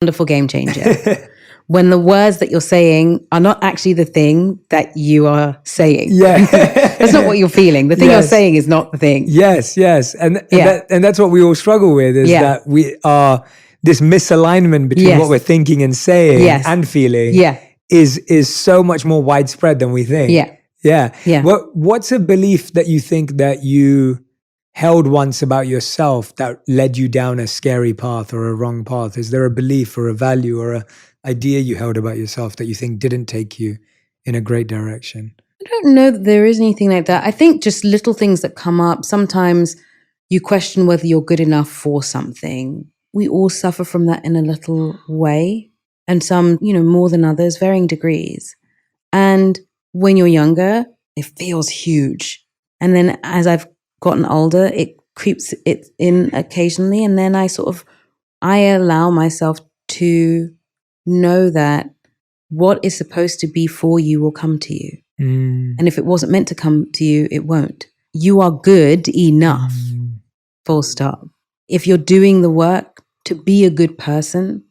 wonderful game changer. When the words that you're saying are not actually the thing that you are saying. Yeah. That's not what you're feeling. The thing you're saying is not the thing. Yes. And that's what we all struggle with, is that we are this misalignment between what we're thinking and saying and feeling is so much more widespread than we think. Yeah. What's a belief that you think that you held once about yourself that led you down a scary path or a wrong path? Is there a belief or a value or a idea you held about yourself that you think didn't take you in a great direction? I don't know that there is anything like that. I think just little things that come up. Sometimes you question whether you're good enough for something. We all suffer from that in a little way, and some, more than others, varying degrees. And when you're younger, it feels huge. And then as I've gotten older, it creeps it in occasionally. And then I allow myself to know that what is supposed to be for you will come to you. And if it wasn't meant to come to you, it won't. You are good enough, full stop. If you're doing the work to be a good person,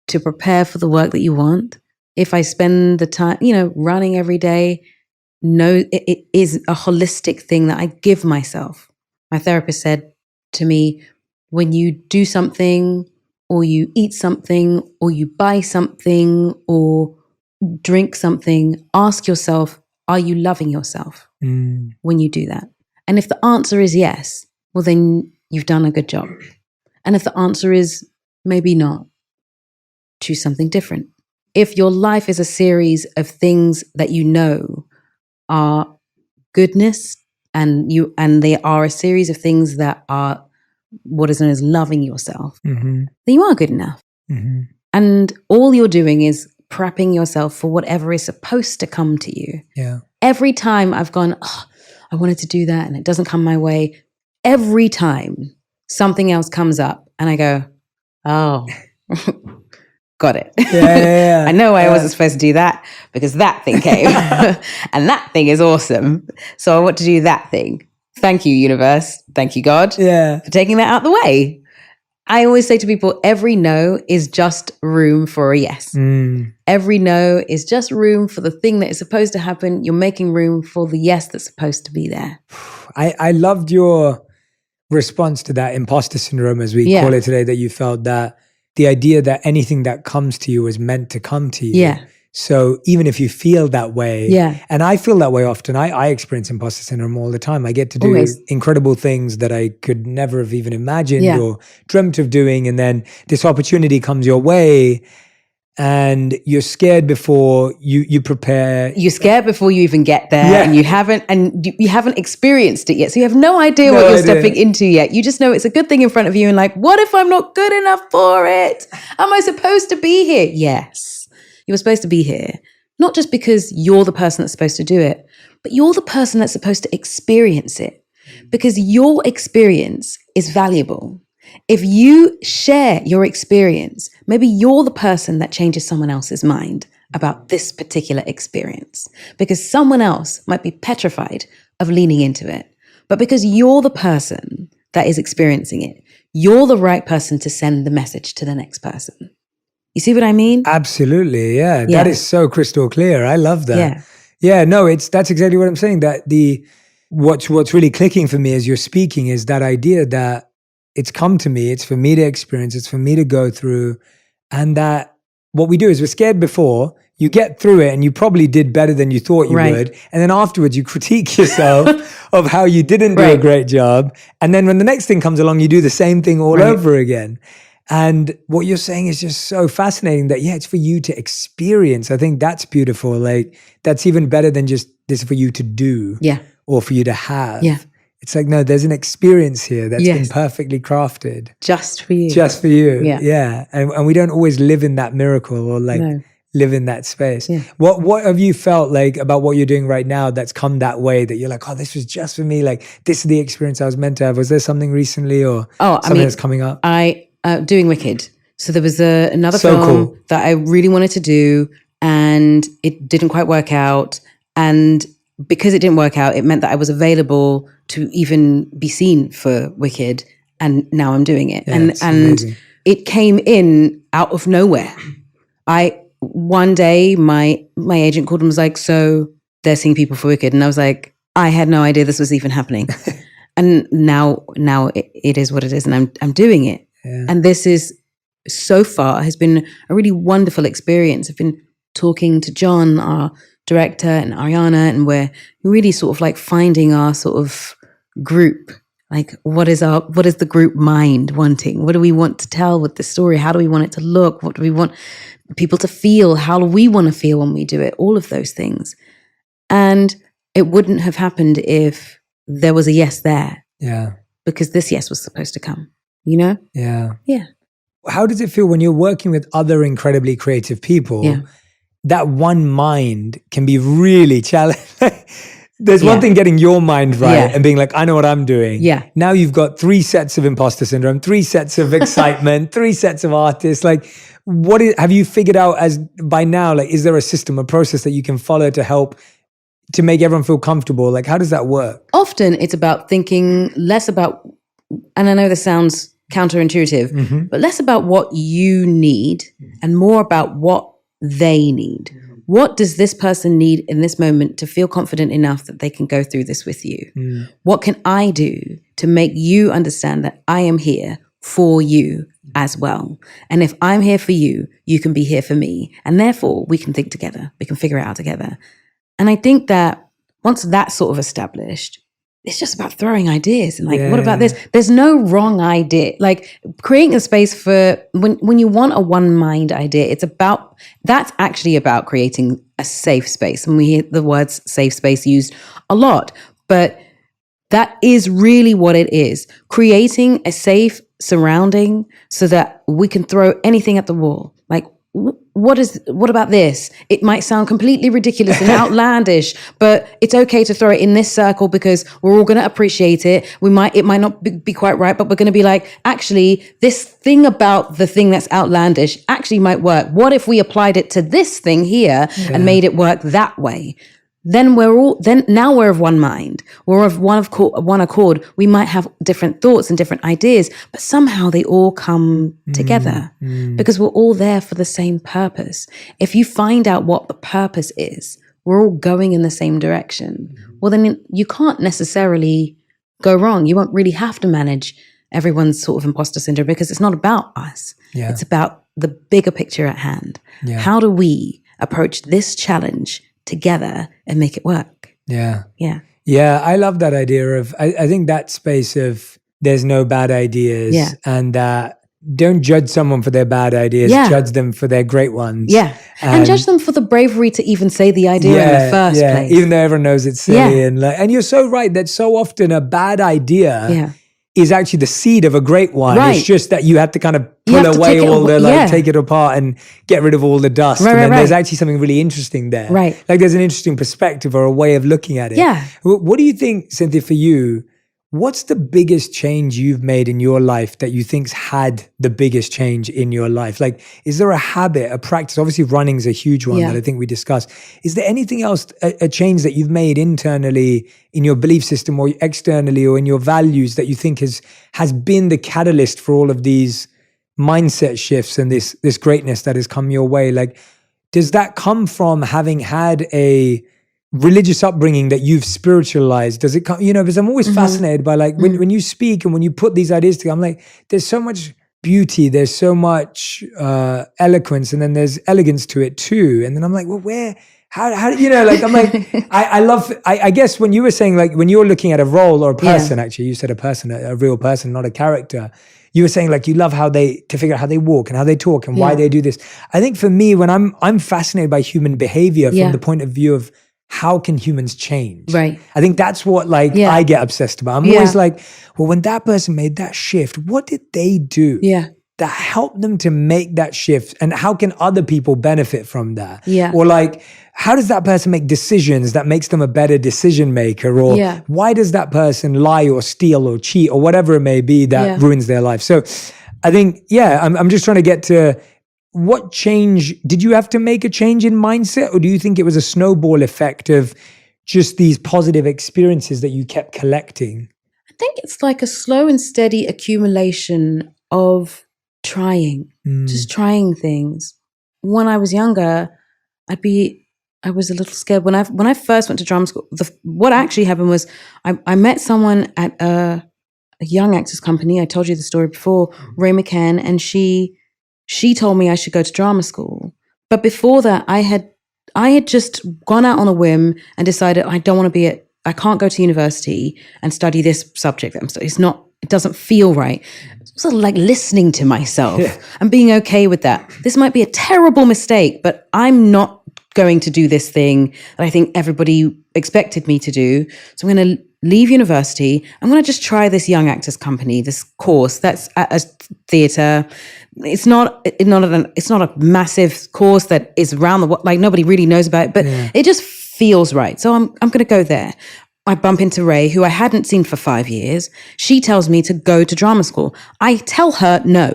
to prepare for the work that you want, if I spend the time, running every day, it is a holistic thing that I give myself. My therapist said to me, when you do something, or you eat something, or you buy something, or drink something, ask yourself, are you loving yourself when you do that? And if the answer is yes, well, then you've done a good job. And if the answer is maybe not, choose something different. If your life is a series of things that you know are goodness, and they are a series of things that are what is known as loving yourself, then you are good enough. And all you're doing is prepping yourself for whatever is supposed to come to you. Every time I've gone, I wanted to do that and it doesn't come my way, every time something else comes up and I go, oh, got it. I know I wasn't supposed to do that because that thing came and that thing is awesome. So I want to do that thing. Thank you, universe. Thank you, God, for taking that out of the way. I always say to people, every no is just room for a yes. Every no is just room for the thing that is supposed to happen. You're making room for the yes that's supposed to be there. I loved your response to that imposter syndrome, as we call it today, that you felt that the idea that anything that comes to you is meant to come to you. So even if you feel that way, and I feel that way often, I experience imposter syndrome all the time. I get to do incredible things that I could never have even imagined or dreamt of doing. And then this opportunity comes your way and you're scared before you prepare. You're scared before you even get there and you haven't experienced it yet. So you have no idea what you're stepping into yet. You just know it's a good thing in front of you and like, what if I'm not good enough for it? Am I supposed to be here? Yes. You were supposed to be here, not just because you're the person that's supposed to do it, but you're the person that's supposed to experience it, because your experience is valuable. If you share your experience, maybe you're the person that changes someone else's mind about this particular experience, because someone else might be petrified of leaning into it. But because you're the person that is experiencing it, you're the right person to send the message to the next person. You see what I mean? Absolutely, yeah. That is so crystal clear. I love that. That's exactly what I'm saying. That what's really clicking for me as you're speaking is that idea that it's come to me, it's for me to experience, it's for me to go through, and that what we do is we're scared before, you get through it and you probably did better than you thought you would, and then afterwards you critique yourself of how you didn't do a great job, and then when the next thing comes along, you do the same thing all over again. And what you're saying is just so fascinating that, it's for you to experience. I think that's beautiful. Like, that's even better than just this for you to do or for you to have. It's like, no, there's an experience here that's been perfectly crafted. Just for you. Just for you. And we don't always live in that miracle or live in that space. What have you felt like about what you're doing right now that's come that way, that you're like, oh, this was just for me. Like, this is the experience I was meant to have. Was there something recently or something that's coming up? Doing Wicked. So there was another film that I really wanted to do and it didn't quite work out. And because it didn't work out, it meant that I was available to even be seen for Wicked. And now I'm doing it. And it came in out of nowhere. One day my agent called and was like, so they're seeing people for Wicked. And I was like, I had no idea this was even happening. And now it is what it is, and I'm doing it. Yeah. And this is, so far, has been a really wonderful experience. I've been talking to John, our director, and Ariana, and we're really sort of like finding our sort of group. Like, what is the group mind wanting? What do we want to tell with the story? How do we want it to look? What do we want people to feel? How do we want to feel when we do it? All of those things. And it wouldn't have happened if there was a yes there. Yeah. Because this yes was supposed to come, you know? Yeah. Yeah. How does it feel when you're working with other incredibly creative people? Yeah. That one mind can be really challenging. There's one thing getting your mind right and being like, I know what I'm doing. Yeah. Now you've got 3 sets of imposter syndrome, 3 sets of excitement, 3 sets of artists. Like, have you figured out by now, like, is there a system, a process that you can follow to help to make everyone feel comfortable? Like, how does that work? Often it's about thinking less about, and I know this sounds counterintuitive, but less about what you need and more about what they need. What does this person need in this moment to feel confident enough that they can go through this with you? What can I do to make you understand that I am here for you as well? And if I'm here for you, you can be here for me. And therefore, we can think together. We can figure it out together. And I think that once that's sort of established, it's just about throwing ideas and like, what about this? There's no wrong idea. Like, creating a space for when you want a one mind idea, that's actually about creating a safe space. And we hear the words safe space used a lot, but that is really what it is. Creating a safe surrounding so that we can throw anything at the wall. Like, what about this? It might sound completely ridiculous and outlandish, but it's okay to throw it in this circle because we're all going to appreciate it. It might not be quite right, but we're going to be like, actually, this thing about the thing that's outlandish actually might work. What if we applied it to this thing here and made it work that way? Then now we're of one mind. We're of one accord. We might have different thoughts and different ideas, but somehow they all come together because we're all there for the same purpose. If you find out what the purpose is, we're all going in the same direction. Well, then you can't necessarily go wrong. You won't really have to manage everyone's sort of imposter syndrome because it's not about us. Yeah. It's about the bigger picture at hand. Yeah. How do we approach this challenge together and make it work? Yeah. I love that idea of, I think that space of there's no bad ideas and don't judge someone for their bad ideas, judge them for their great ones. Yeah. And judge them for the bravery to even say the idea in the first place. Even though everyone knows it's silly. And you're so right that so often a bad idea is actually the seed of a great one. Right. It's just that you have to kind of pull away all the, take it apart and get rid of all the dust. And then there's actually something really interesting there. Right. Like there's an interesting perspective or a way of looking at it. Yeah. What do you think, Cynthia, for you, what's the biggest change you've made in your life that you think's had the biggest change in your life? Like, is there a habit, a practice? Obviously, running's a huge one that I think we discussed. Is there anything else, a change that you've made internally in your belief system or externally or in your values that you think has been the catalyst for all of these mindset shifts and this greatness that has come your way? Like, does that come from having had a religious upbringing that you've spiritualized? Does it come, because I'm always fascinated by like when you speak and when you put these ideas together, I'm like, there's so much beauty, there's so much eloquence, and then there's elegance to it too. And then I'm like, well, how like, I'm like, I guess when you were saying like, when you're looking at a role or a person, actually, you said a person, a real person, not a character. You were saying like, you love to figure out how they walk and how they talk and why they do this. I think for me, when I'm fascinated by human behavior from the point of view of how can humans change? Right. I think that's what I get obsessed about. I'm always like, well, when that person made that shift, what did they do that helped them to make that shift? And how can other people benefit from that? Yeah. Or like, how does that person make decisions that makes them a better decision maker? Or why does that person lie or steal or cheat or whatever it may be that ruins their life? So I think, I'm just trying to get to, what change, did you have to make a change in mindset, or do you think it was a snowball effect of just these positive experiences that you kept collecting? I think it's like a slow and steady accumulation of trying things. When I was younger, I was a little scared. When I first went to drama school, what actually happened was I met someone at a young actors company. I told you the story before, Ray McCann, and she told me I should go to drama school. But before that, I had just gone out on a whim and decided I can't go to university and study this subject that I'm studying. It doesn't feel right. It's sort of like listening to myself and being okay with that. This might be a terrible mistake, but I'm not going to do this thing that I think everybody expected me to do. So I'm going to leave university. I'm going to just try this young actors company, this course that's at a theater. It's not a massive course that is around the world, like nobody really knows about it, but it just feels right. So I'm going to go there. I bump into Ray, who I hadn't seen for 5 years. She tells me to go to drama school. I tell her no.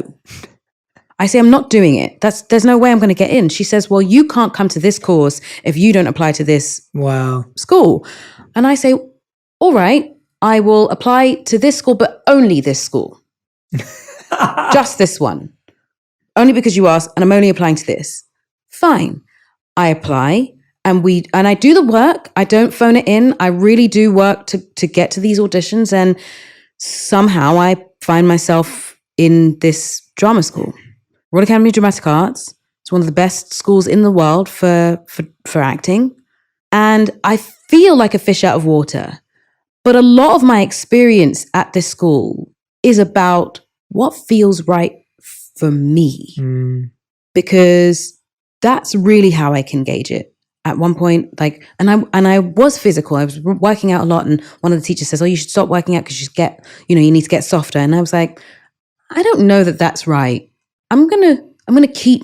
I say, I'm not doing it. There's no way I'm going to get in. She says, well, you can't come to this course if you don't apply to this school. And I say, all right, I will apply to this school, but only this school. Just this one. Only because you asked, and I'm only applying to this. Fine. I apply. And I do the work. I don't phone it in. I really do work to get to these auditions. And somehow I find myself in this drama school. Royal Academy of Dramatic Arts. It's one of the best schools in the world for acting. And I feel like a fish out of water. But a lot of my experience at this school is about what feels right for me. Because that's really how I can gauge it. At one point, and I was physical. I was working out a lot, and one of the teachers says, "Oh, you should stop working out because you need to get softer." And I was like, "I don't know that that's right. I'm gonna keep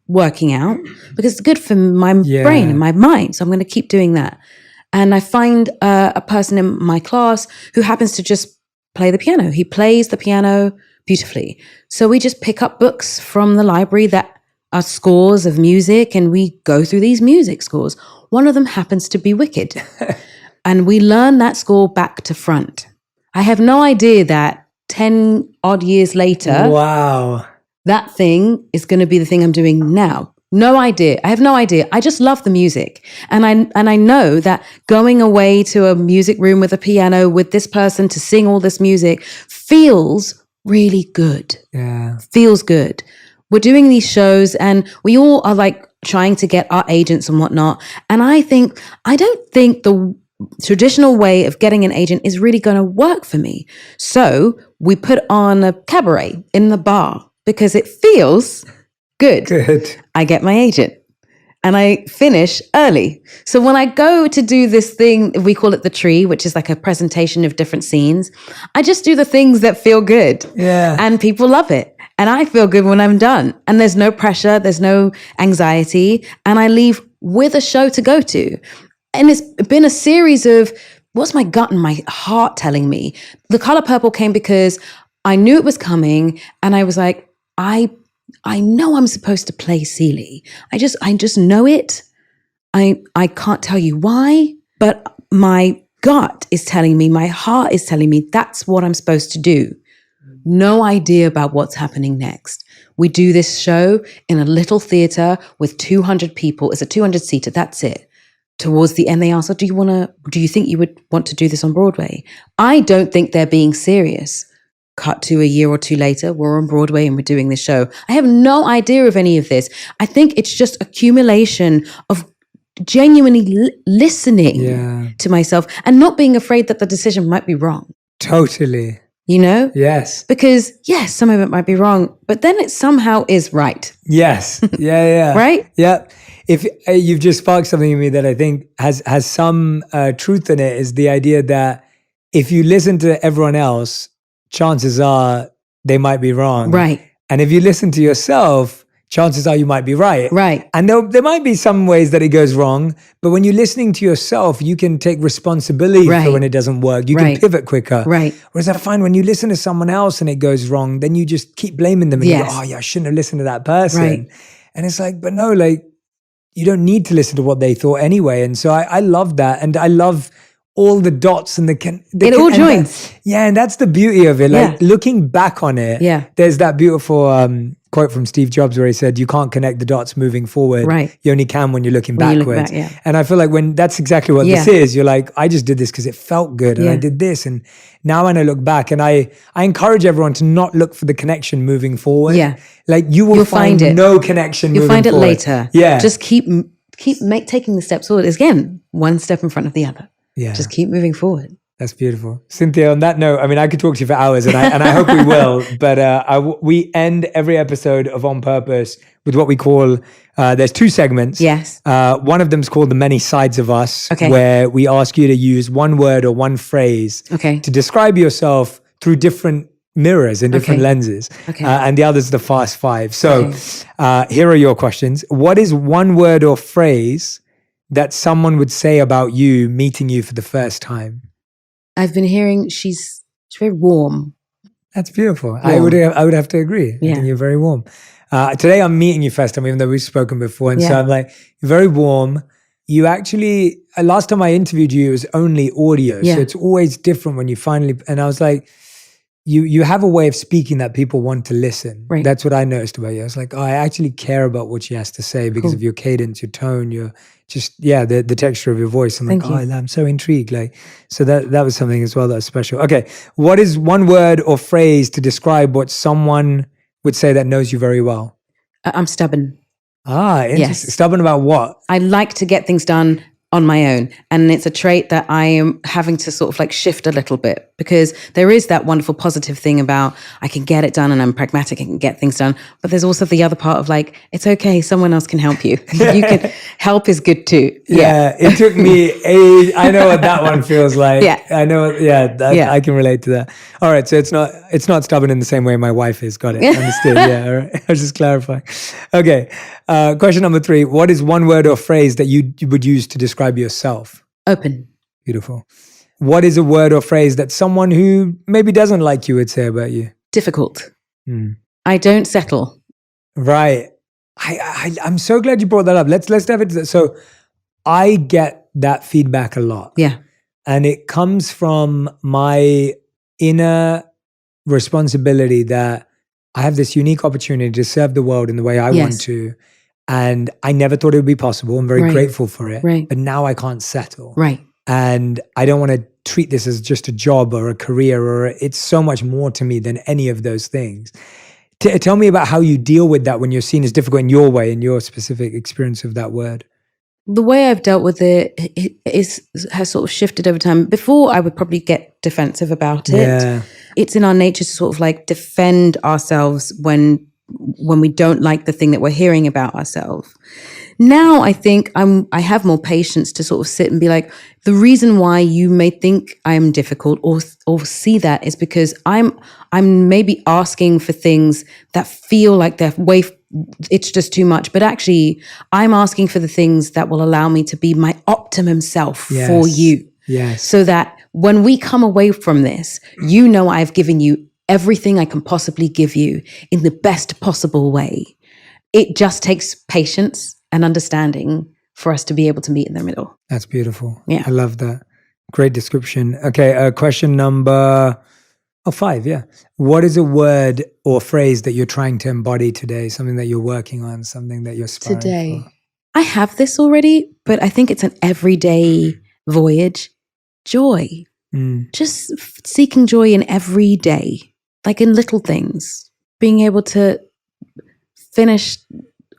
working out because it's good for my brain and my mind. So I'm gonna keep doing that." And I find a person in my class who happens to just play the piano. He plays the piano beautifully. So we just pick up books from the library that are scores of music, and we go through these music scores. One of them happens to be Wicked. And we learn that score back to front. I have no idea that 10 odd years later, that thing is going to be the thing I'm doing now. No idea. I have no idea. I just love the music. And I know that going away to a music room with a piano with this person to sing all this music feels really good. Yeah. Feels good. We're doing these shows and we all are like trying to get our agents and whatnot. And I don't think the traditional way of getting an agent is really going to work for me. So we put on a cabaret in the bar because it feels good. I get my agent and I finish early. So when I go to do this thing, we call it the tree, which is like a presentation of different scenes. I just do the things that feel good. Yeah. And people love it. And I feel good when I'm done. And there's no pressure, there's no anxiety. And I leave with a show to go to. And it's been a series of, what's my gut and my heart telling me? The Color Purple came because I knew it was coming. And I was like, I know I'm supposed to play Celie. I just know it. I can't tell you why, but my gut is telling me, my heart is telling me that's what I'm supposed to do. No idea about what's happening next. We do this show in a little theater with 200 people. It's a 200-seater. That's it. Towards the end, they ask, do you think you would want to do this on Broadway? I don't think they're being serious. Cut to a year or two later, we're on Broadway and we're doing this show. I have no idea of any of this. I think it's just accumulation of genuinely listening to myself and not being afraid that the decision might be wrong. Totally. You know? Yes. Because, yes, some of it might be wrong, but then it somehow is right. Yes. Yeah. Right? Yeah. If you've just sparked something in me that I think has some truth in it, is the idea that if you listen to everyone else, chances are they might be wrong. Right. And if you listen to yourself, chances are you might be right. Right. And there might be some ways that it goes wrong, but when you're listening to yourself, you can take responsibility for when it doesn't work. You can pivot quicker. Right. Whereas I find when you listen to someone else and it goes wrong, then you just keep blaming them and you go, oh yeah, I shouldn't have listened to that person. Right. And it's like, but no, like you don't need to listen to what they thought anyway. And so I love that. And I love all the dots and it all joins. And that's the beauty of it. Like looking back on it, there's that beautiful quote from Steve Jobs where he said, you can't connect the dots moving forward. Right. You only can when you're looking backwards. You look back, And I feel like when that's exactly what this is, you're like, I just did this because it felt good and I did this. And now when I look back, and I encourage everyone to not look for the connection moving forward. Yeah. Like you'll find it. No connection moving forward. You'll find it later. Yeah. Just keep taking the steps forward. Again, one step in front of the other. Yeah. Just keep moving forward. That's beautiful. Cynthia, on that note, I mean, I could talk to you for hours and I hope we will, but we end every episode of On Purpose with what we call, there's 2 segments. Yes. One of them is called The Many Sides of Us, where we ask you to use one word or one phrase to describe yourself through different mirrors and different lenses. And the other is the Fast 5. So here are your questions. What is one word or phrase that someone would say about you meeting you for the first time? I've been hearing she's very warm. That's beautiful. Warm. I would have to agree. I think you're very warm. Today I'm meeting you first time, even though we've spoken before. And so I'm like, you're very warm. You actually, last time I interviewed you, it was only audio. So it's always different when you finally, and I was like, you have a way of speaking that people want to listen. Right. That's what I noticed about you. I was like, I actually care about what she has to say because of your cadence, your tone, your just, the texture of your voice. I'm like, I'm so intrigued. Like, so that was something as well that was special. Okay. What is one word or phrase to describe what someone would say that knows you very well? I'm stubborn. Interesting. Yes. Stubborn about what? I like to get things done on my own. And it's a trait that I am having to sort of like shift a little bit, because there is that wonderful positive thing about I can get it done and I'm pragmatic and can get things done. But there's also the other part of like, it's okay, someone else can help you. You can help is good too. It took me I know what that one feels like. I know. I can relate to that. All right. So it's not stubborn in the same way my wife is. Got it. Understood. All right. I was just clarifying. Okay. Question number 3. What is one word or phrase that you would use to describe yourself? Open. Beautiful. What is a word or phrase that someone who maybe doesn't like you would say about you? Difficult. I don't settle. Right. I'm so glad you brought that up. Let's dive into that. So I get that feedback a lot. Yeah. And it comes from my inner responsibility that I have this unique opportunity to serve the world in the way I want to. And I never thought it would be possible. I'm very grateful for it. Right. But now I can't settle. Right. And I don't want to treat this as just a job or a career, or it's so much more to me than any of those things. Tell me about how you deal with that when you're seen as difficult in your way, in your specific experience of that word. The way I've dealt with it has sort of shifted over time. Before, I would probably get defensive about it. Yeah. It's in our nature to sort of like defend ourselves when we don't like the thing that we're hearing about ourselves. Now I think I have more patience to sort of sit and be like, the reason why you may think I'm difficult or see that is because I'm maybe asking for things that feel like it's just too much. But actually, I'm asking for the things that will allow me to be my optimum self for you. Yes. So that when we come away from this, you know I've given you everything I can possibly give you in the best possible way. It just takes patience and understanding for us to be able to meet in the middle. That's beautiful. Yeah. I love that. Great description. Okay, question number 5, yeah. What is a word or phrase that you're trying to embody today? Something that you're working on, something that you're aspiring today for? I have this already, but I think it's an everyday voyage. Joy. Just seeking joy in every day, like in little things. Being able to finish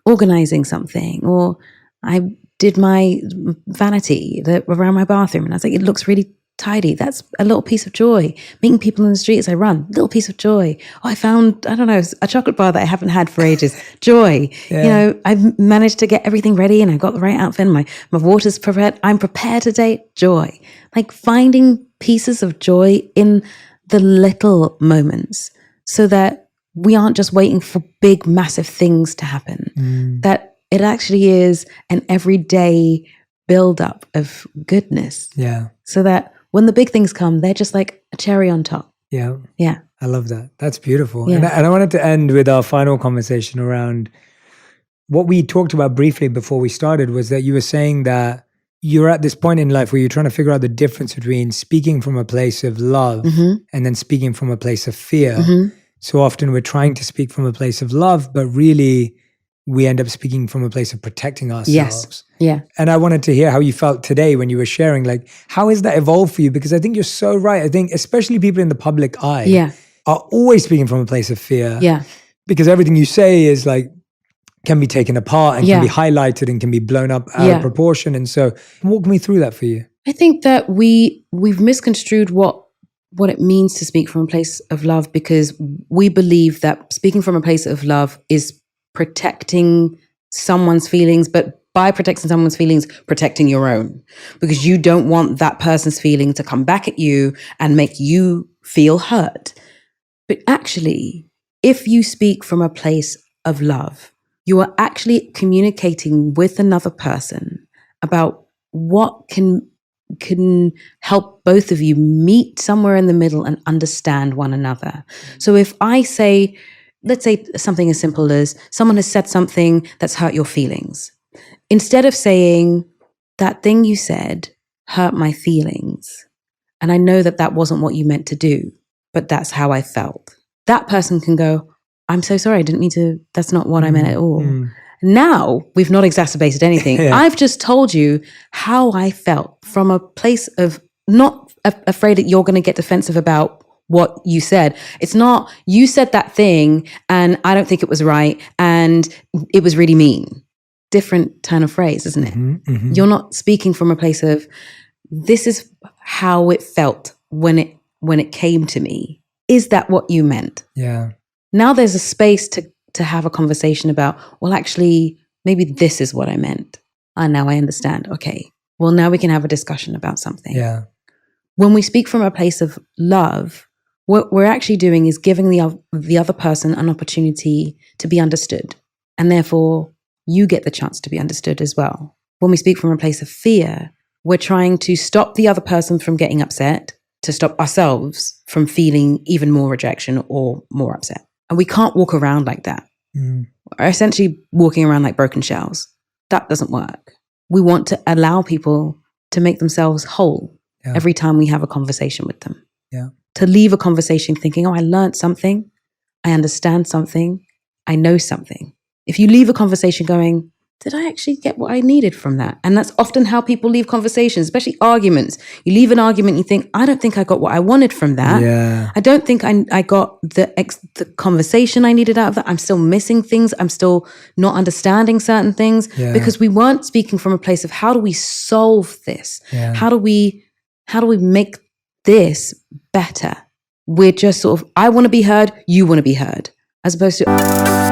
organizing something, or I did my vanity around my bathroom and I was like, it looks really tidy. That's a little piece of joy. Meeting people in the street as I run, little piece of joy. Oh, I found, I don't know, a chocolate bar that I haven't had for ages. Joy. Yeah. You know, I've managed to get everything ready and I got the right outfit. My water's prepared. I'm prepared today. Joy. Like finding pieces of joy in the little moments so that we aren't just waiting for big, massive things to happen. That it actually is an everyday buildup of goodness. Yeah. So that when the big things come, they're just like a cherry on top. Yeah. Yeah. I love that. That's beautiful. Yeah. And I wanted to end with our final conversation around what we talked about briefly before we started, was that you were saying that you're at this point in life where you're trying to figure out the difference between speaking from a place of love and then speaking from a place of fear. So often we're trying to speak from a place of love, but really we end up speaking from a place of protecting ourselves. Yes. Yeah. And I wanted to hear how you felt today when you were sharing, like, how has that evolved for you? Because I think you're so right. I think especially people in the public eye are always speaking from a place of fear. Yeah. Because everything you say is like, can be taken apart and can be highlighted and can be blown up out of proportion. And so walk me through that for you. I think that we've misconstrued what it means to speak from a place of love, because we believe that speaking from a place of love is protecting someone's feelings, but by protecting someone's feelings, protecting your own, because you don't want that person's feeling to come back at you and make you feel hurt. But actually, if you speak from a place of love, you are actually communicating with another person about what can help both of you meet somewhere in the middle and understand one another. So if I say, let's say something as simple as someone has said something that's hurt your feelings, instead of saying, that thing you said hurt my feelings, and I know that that wasn't what you meant to do, but that's how I felt. That person can go, I'm so sorry, I didn't mean to, that's not what I meant at all. Now, we've not exacerbated anything. I've just told you how I felt from a place of not afraid that you're going to get defensive about what you said. It's not, you said that thing and I don't think it was right and it was really mean. Different turn of phrase, isn't it? You're not speaking from a place of, this is how it felt when it came to me. Is that what you meant? Yeah. Now there's a space to have a conversation about, well, actually, maybe this is what I meant. And now I understand. Okay. Well, now we can have a discussion about something. Yeah. When we speak from a place of love, what we're actually doing is giving the other person an opportunity to be understood. And therefore, you get the chance to be understood as well. When we speak from a place of fear, we're trying to stop the other person from getting upset, to stop ourselves from feeling even more rejection or more upset. And we can't walk around like that. We're essentially walking around like broken shells. That doesn't work. We want to allow people to make themselves whole every time we have a conversation with them. Yeah. To leave a conversation thinking, oh, I learned something, I understand something, I know something. If you leave a conversation going, did I actually get what I needed from that? And that's often how people leave conversations, especially arguments. You leave an argument, you think, I don't think I got what I wanted from that. Yeah. I don't think I got the conversation I needed out of that. I'm still missing things. I'm still not understanding certain things because we weren't speaking from a place of, how do we solve this? Yeah. How do we make this better? We're just sort of, I want to be heard, you want to be heard, as opposed to...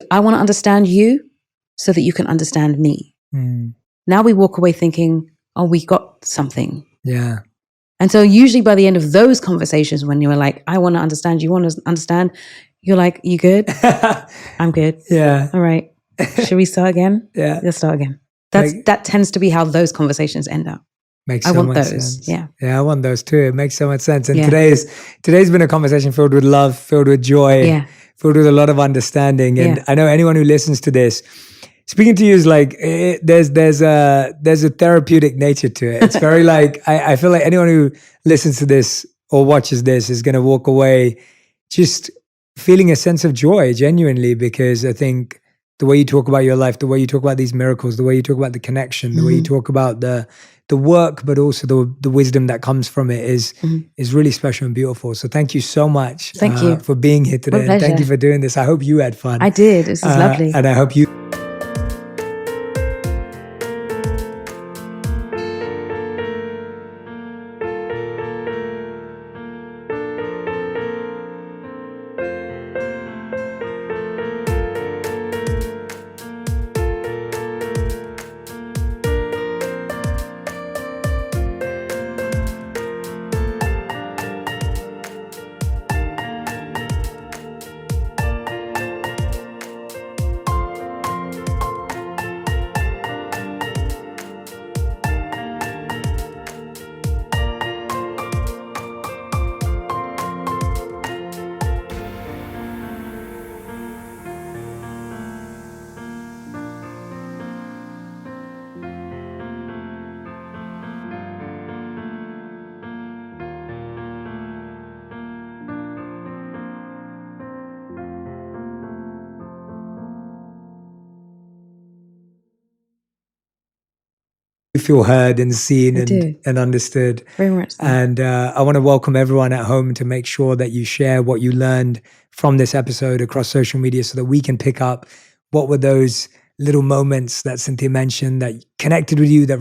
I want to understand you so that you can understand me. Now we walk away thinking, oh, we got something. Yeah. And so usually by the end of those conversations, when you were like, I want to understand, you want to understand, you're like, you good? I'm good. Yeah. All right. Should we start again? Yeah. Let's start again. That tends to be how those conversations end up. Makes so much sense. Yeah, I want those too. It makes so much sense. And today's been a conversation filled with love, filled with joy, filled with a lot of understanding. And I know anyone who listens to this, speaking to you is like, there's a therapeutic nature to it. It's very like, I feel like anyone who listens to this or watches this is going to walk away just feeling a sense of joy, genuinely, because I think the way you talk about your life, the way you talk about these miracles, the way you talk about the connection, the way you talk about the work, but also the wisdom that comes from it is really special and beautiful. So thank you so much for being here today. And thank you for doing this. I hope you had fun. I did. This is lovely. And I hope you... feel heard and seen and understood. Very much so. And I want to welcome everyone at home to make sure that you share what you learned from this episode across social media so that we can pick up what were those little moments that Cynthia mentioned that connected with you, that